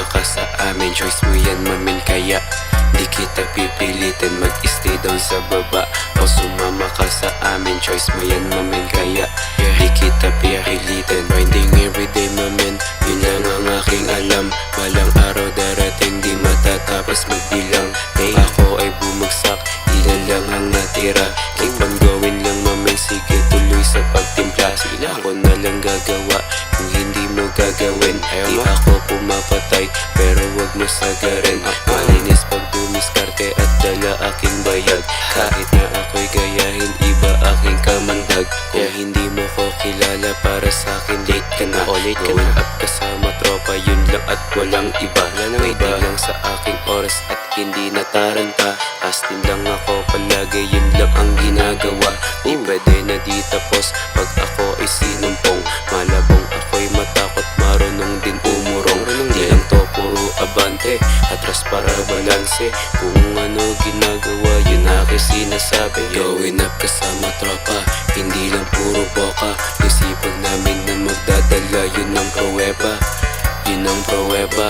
sumama ka sa amin. Choice mo yan mamin, kaya di kita pipilitin mag-stay down sa baba o sumama ka sa amin. Choice mo yan mamin, kaya di kita pipilitin. Grinding everyday mamin, yun lang ang aking alam. Walang araw darating di matatapos magbilang. Kay ako ay bumagsak, ilan lang ang natira. Keep on going lang mamin, sige tuloy sa pagtimpla. Ako na lang gagawa kung hindi mo gagawin. Di ako pumapatay pero wag mo sagarin. Malinis pag dumiskarte at dala aking bayag. Kahit na ako'y gayahin, iba aking kamandag. Kung hindi mo ko kilala, para sa'kin late ka na. Going up kasama tropa, yun lang at walang iba. Waiting lang sa aking oras at hindi nataranta. Astin lang ako palagi, yun lang ang ginagawa. Di pwede na di tapos pag ako ay sinumpong. Malabong ako'y matakot, marunong din umurong. Di lang to puro abante, atras para balanse. Kung ano ginagawa, yun aking sinasabi. Going up kasama tropa, hindi lang puro boka. Yung sipag namin na magdadala, yun ang pruweba. Yun ang pruweba,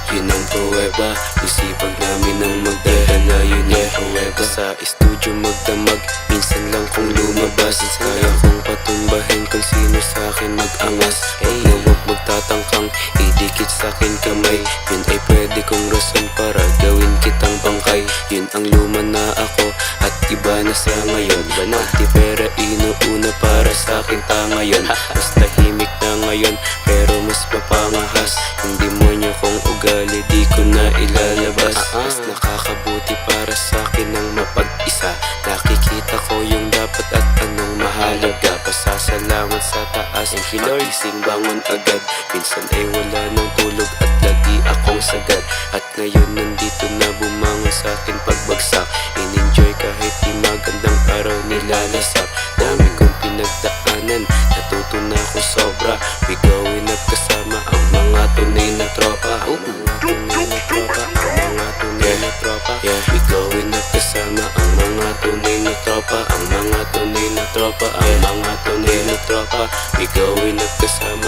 yun ang pruweba. Yung sipag namin ang magdadala, yun ang pruweba. Sa studio magdamag, minsan lang kung lumabas. Kaya kong patumbahin kung sino sa'kin mag-angas. Huwag magtatangkang idikit sa'kin kamay. Yun ay pwede kong rason para gawin kitang bangkay. Yun ang luma na ako at iba na sa ngayon. Pati pera inuuna para sa'kin tangayon. Mas tahimik na ngayon pero mas mapangahas. Yung demonyo kong ugali di ko na ilalabas. Mas nakakabuti para sa'kin ang mapag-isa. Nakikita ko yung dapat at anong mahalaga. Pasasalamat sa taas, pagising bangon agad. Minsan ay wala ng tulog at lagi akong sagad. At ngayon nandito na bumangon sa'kin pagbagsak. In-enjoy kahit di magandang araw nilalasap. Dami kong pinagdaanan, natuto na ako sobra. We going up kasama ang mga tunay na tropa. Ang mga tunay na tropa, ang mga tunay na tropa. We going up kasama ang mga tunay na tropa. Ang mga tunay na tropa, ang mga tunay na tropa. We going up kasama